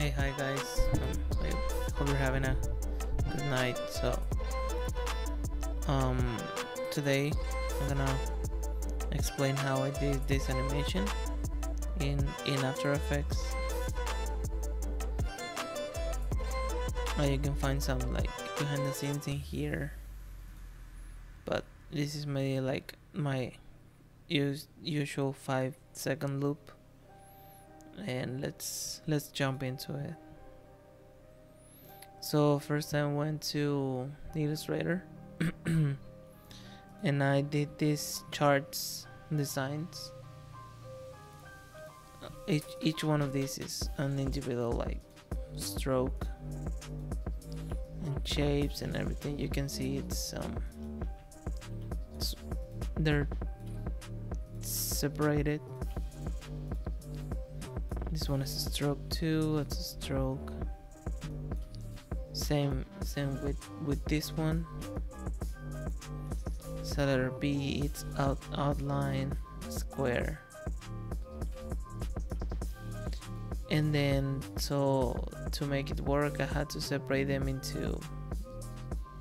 Hey, hi guys. I hope you're having a good night. Um, Today I'm gonna explain how I did this animation in After Effects. You can find some like behind the scenes in here, but this is my usual 5-second loop, and let's jump into it. So first I went to Illustrator and I did these charts designs. Each one of these is an individual like stroke and shapes and everything. You can see they're separated. This one is a stroke too. It's a stroke. Same with this one. So letter B, it's outline square. And then so to make it work, I had to separate them into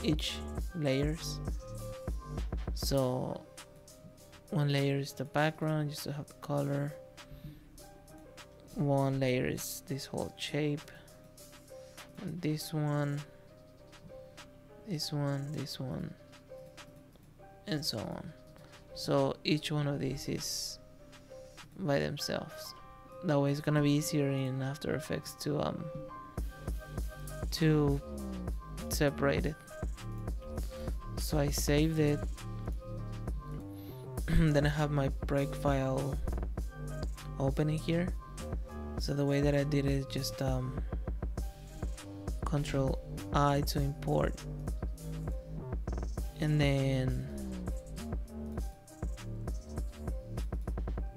each layers. So one layer is the background, just to have the color. One layer is this whole shape. And this one, and so on. So each one of these is by themselves. That way it's gonna be easier in After Effects to separate it. So I saved it. Then I have my break file opening here. So the way that I did it is just Control I to import, and then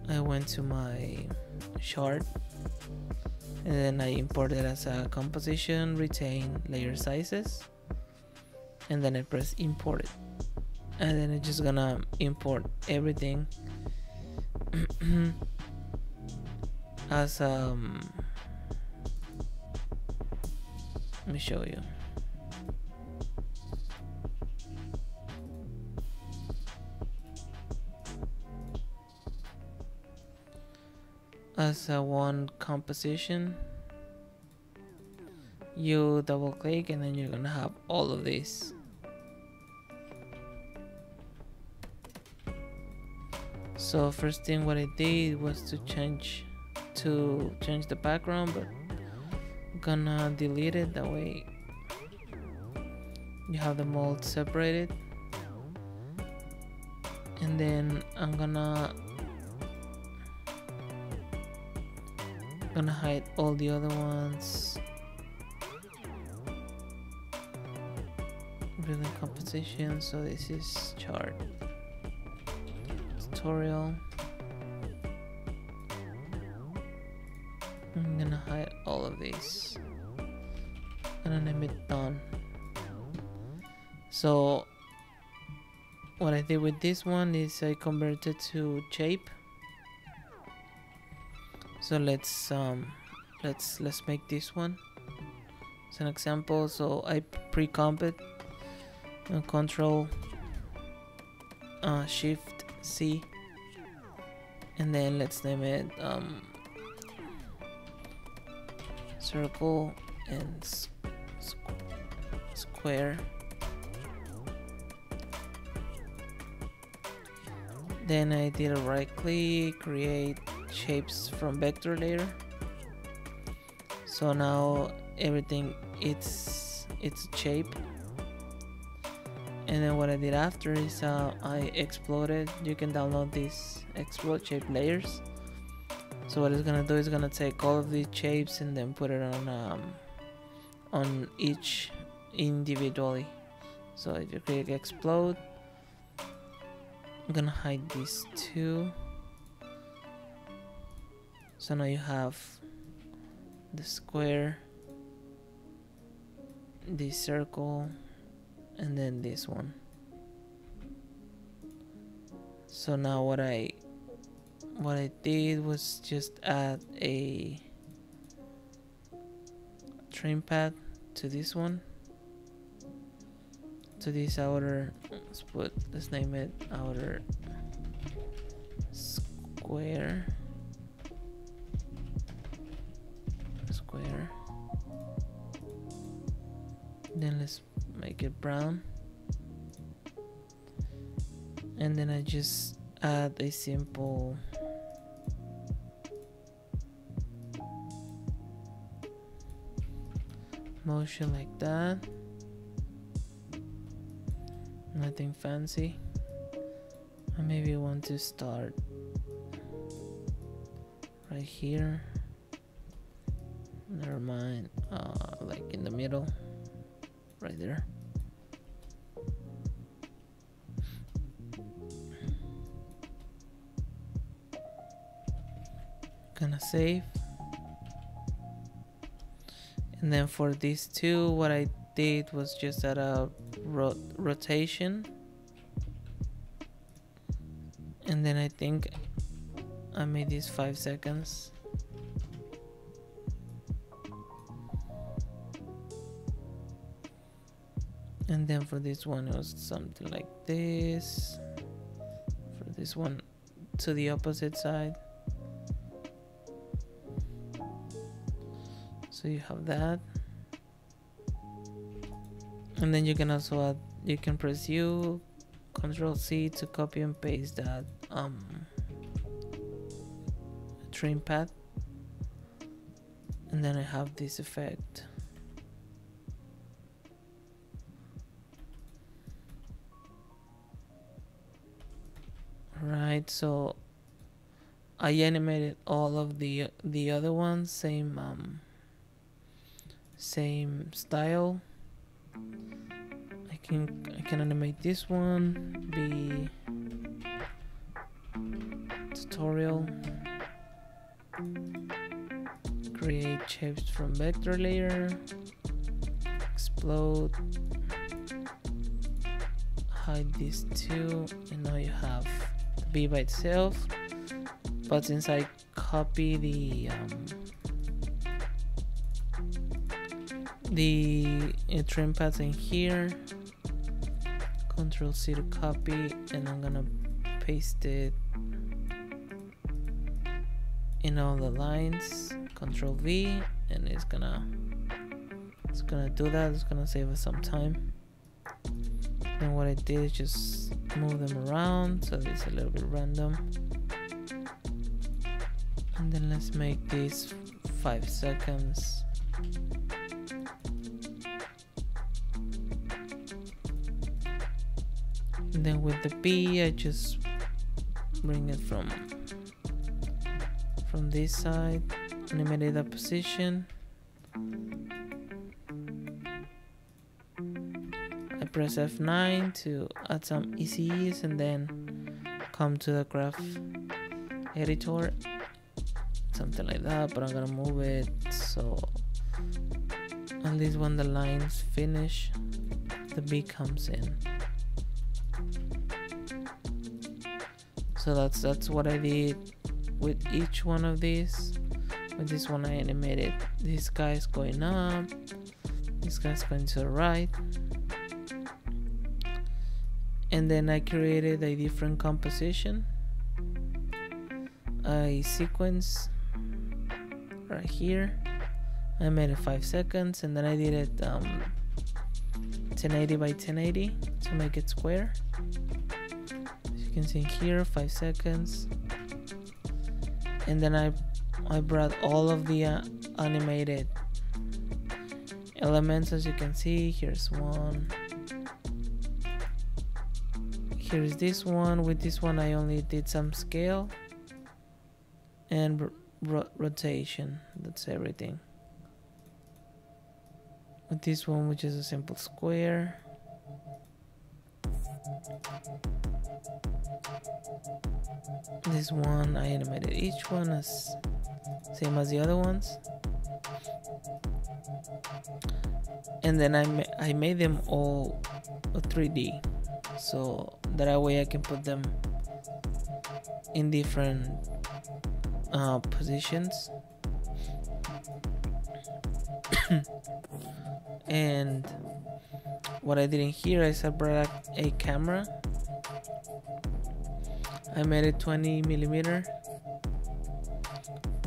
I went to my chart, and then I imported as a composition, retain layer sizes, and then I press import it, and then it's just gonna import everything as let me show you. As a one composition, you double click and then you're gonna have all of this. So first thing what I did was to change the background, but I'm gonna delete it, that way you have the mold separated. And then I'm gonna hide all the other ones. Building composition, so this is chart tutorial. I'm gonna hide all of these and name it done. So what I did with this one is I converted to shape. So let's make this one as an example. So I pre-comp it and Control Shift C, and then let's name it circle and square. Then I did a right click, create shapes from vector layer. So now everything it's a shape. And then what I did after is I exploded. You can download these explode shape layers. So what it's gonna do is gonna take all of these shapes and then put it on each individually. So if you click explode, I'm gonna hide these two. So now you have the square, the circle, and then this one. So now what I did was just add a trim pad to this one, to this outer, let's name it outer square. Then let's make it brown, and then I just add a simple motion like that. Nothing fancy. I maybe want to start right here. Never mind, like in the middle, right there. Gonna save. And then for these two, what I did was just add a rotation, and then I think I made this 5 seconds. And then for this one, it was something like this. For this one, to the opposite side. So you have that. And then you can also add, you can press U, Control C to copy and paste that trim pad. And then I have this effect. Right, so I animated all of the other ones, same style. I can animate this one, be tutorial, create shapes from vector layer, explode, hide these two, and now you have the B by itself. But since I copy the trim pads in here, Control C to copy, and I'm gonna paste it in all the lines. Control V, and it's gonna do that. It's gonna save us some time. And what I did is just move them around so it's a little bit random. And then let's make this 5 seconds. And then with the B, I just bring it from this side, animate that position. I press F9 to add some ECEs, and then come to the graph editor, something like that. But I'm gonna move it so at least when the lines finish, the B comes in. So that's what I did with each one of these. With this one, I animated this guy's going up, this guy's going to the right, and then I created a different composition, a sequence right here. I made it 5 seconds, and then I did it 1080 by 1080 to make it square. As you can see here, 5 seconds. And then I brought all of the animated elements. As you can see, here's one, here's this one. With this one, I only did some scale and rotation. That's everything. With this one, which is a simple square, this one I animated each one as same as the other ones, and then I made them all 3D, so that way I can put them in different positions. And what I did in here is I brought a camera. I made it 20 millimeter.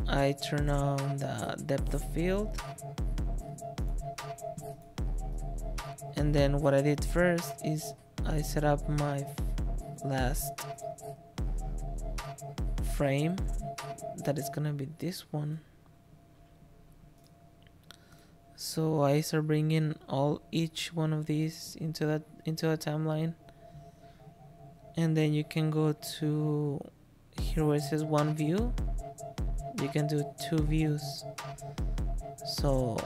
I turn on the depth of field, and then what I did first is I set up my last frame, that is gonna be this one. So I start bringing each one of these into a timeline, and then you can go to here where it says one view. You can do 2 views. So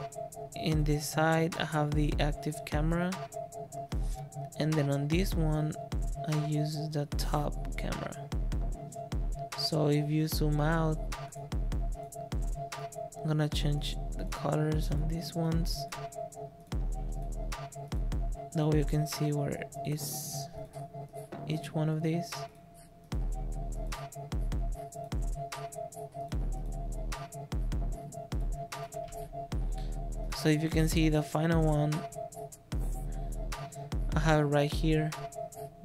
in this side I have the active camera, and then on this one I use the top camera. So if you zoom out, I'm gonna change the colors on these ones. Now you can see where is each one of these. So if you can see the final one, I have it right here.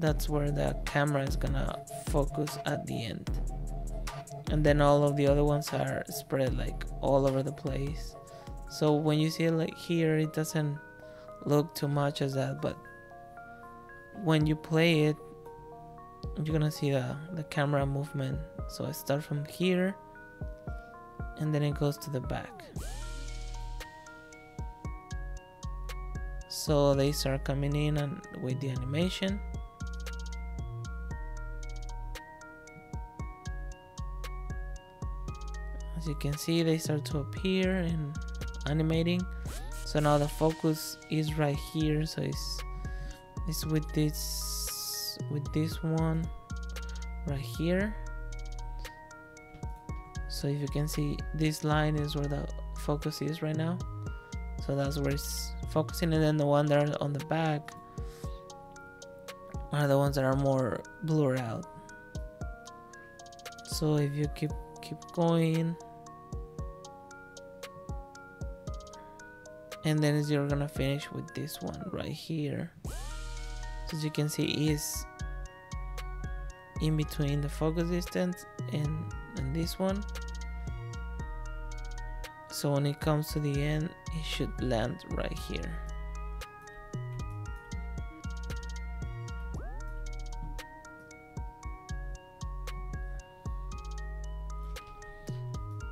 That's where the camera is gonna focus at the end. And then all of the other ones are spread like all over the place. So when you see it like here, it doesn't look too much as that, but when you play it, you're gonna see the camera movement. So I start from here, and then it goes to the back. So they start coming in and with the animation. As you can see, they start to appear and animating. So now the focus is right here. So it's with this one right here. So if you can see, this line is where the focus is right now. So that's where it's focusing, and then the one that are on the back are the ones that are more blurred out. So if you keep going, and then you're gonna finish with this one right here. So as you can see, is in between the focus distance and this one. So when it comes to the end, it should land right here.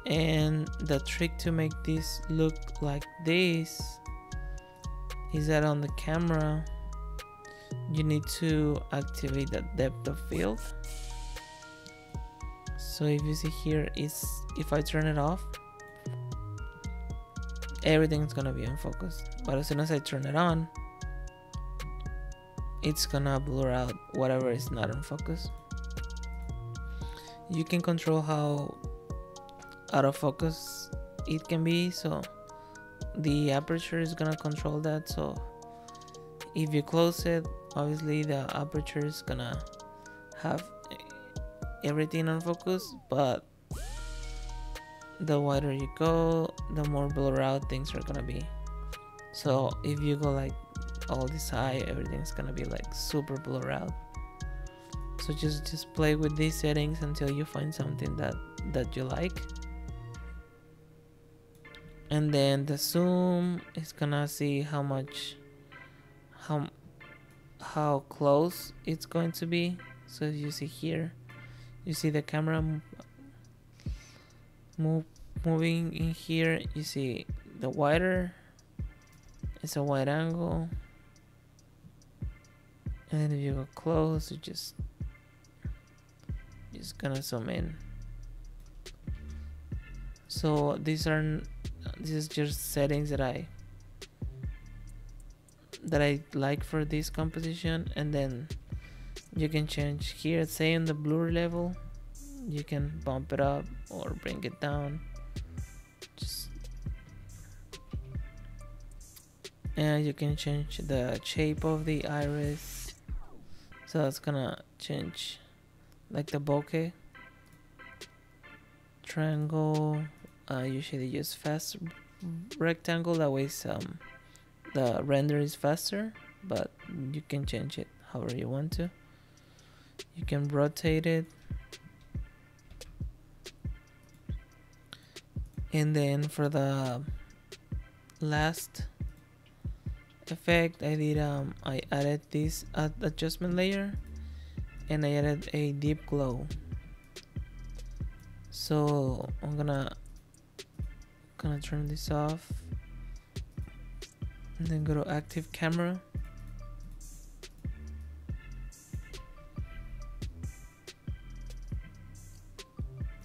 And the trick to make this look like this is that on the camera, you need to activate the depth of field. So if you see here, if I turn it off, everything's gonna be on focus. But as soon as I turn it on, it's gonna blur out whatever is not on focus. You can control how out of focus it can be, so the aperture is gonna control that. So if you close it, obviously the aperture is gonna have everything on focus, but the wider you go, the more blur out things are gonna be. So if you go like all this high, everything's gonna be like super blur out. So just play with these settings until you find something that you like. And then the zoom is gonna see how close it's going to be. So as you see here, you see the camera moving in here. You see the wider, it's a wide angle, and then if you go close, you just gonna zoom in. So this is just settings that I like for this composition. And then you can change here, say in the blur level, you can bump it up or bring it down. And you can change the shape of the iris, so that's gonna change like the bokeh. Triangle, usually use fast rectangle, that way the render is faster, but you can change it however you want to. You can rotate it, and then for the last effect I added this adjustment layer, and I added a deep glow. So I'm gonna turn this off, and then go to active camera,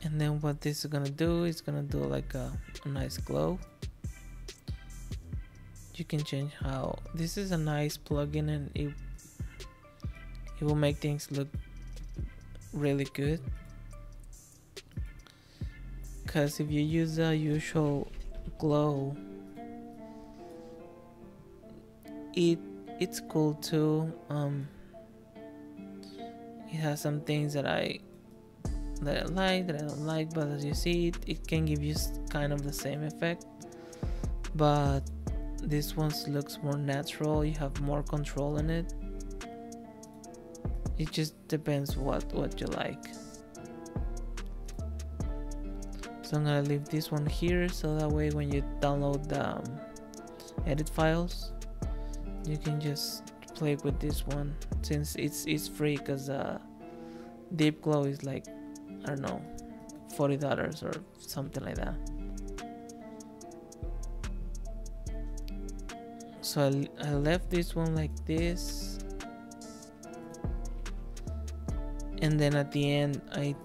and then what this is gonna do is gonna do like a nice glow. You can change how this is a nice plugin, and it will make things look really good. Because if you use the usual glow, it's cool too. It has some things that I like, that I don't like, but as you see, it can give you kind of the same effect, but this one looks more natural. You have more control in it. It just depends what you like. So I'm gonna leave this one here, so that way when you download the edit files, you can just play with this one, since it's free, because deep glow is like, I don't know, $40 or something like that. So I left this one like this, and then at the end I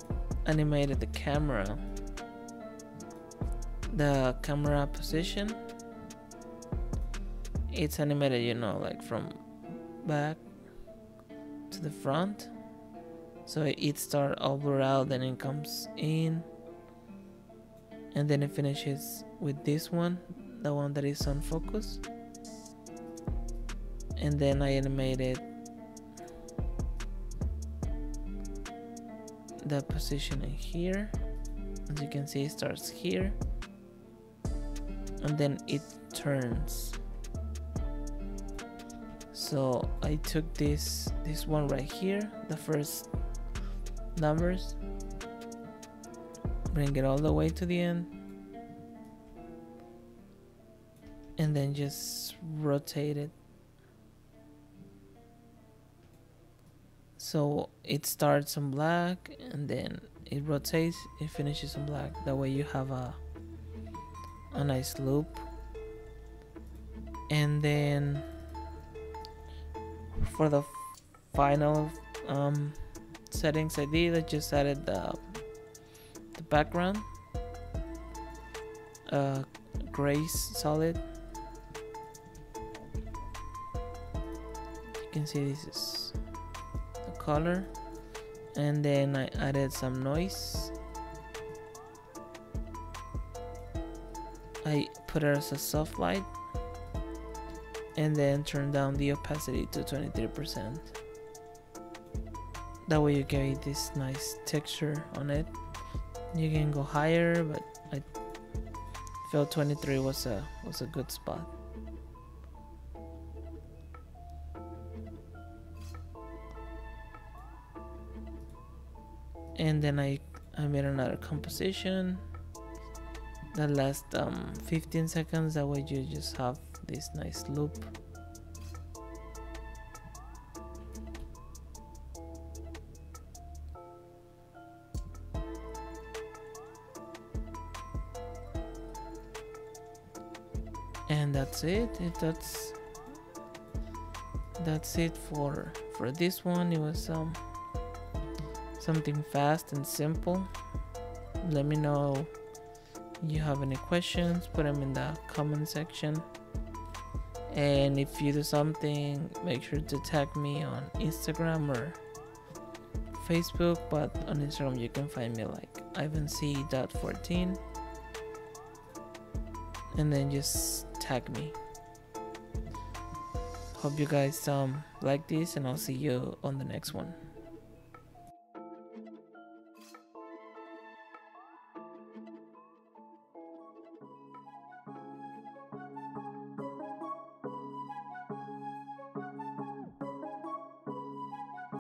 animated the camera position. It's animated, you know, like from back to the front, so it starts all blurred out, then it comes in, and then it finishes with this one, the one that is on focus. And then I animated the positioning here. As you can see, it starts here, and then it turns. So I took this one right here, the first numbers, bring it all the way to the end, and then just rotate it. So it starts on black, and then it rotates, it finishes on black. That way you have a nice loop. And then for the final settings I just added the background, gray solid. You can see this is the color, and then I added some noise. I put it as a soft light, and then turn down the opacity to 23%. That way you get this nice texture on it. You can go higher, but I felt 23 was a good spot. And then I made another composition that lasts 15 seconds. That way you just have this nice loop. And that's it. That's it for this one. It was something fast and simple. Let me know if you have any questions. Put them in the comment section. And if you do something, make sure to tag me on Instagram or Facebook. But on Instagram you can find me like ivanc.14, and then just tag me. Hope you guys like this, and I'll see you on the next one.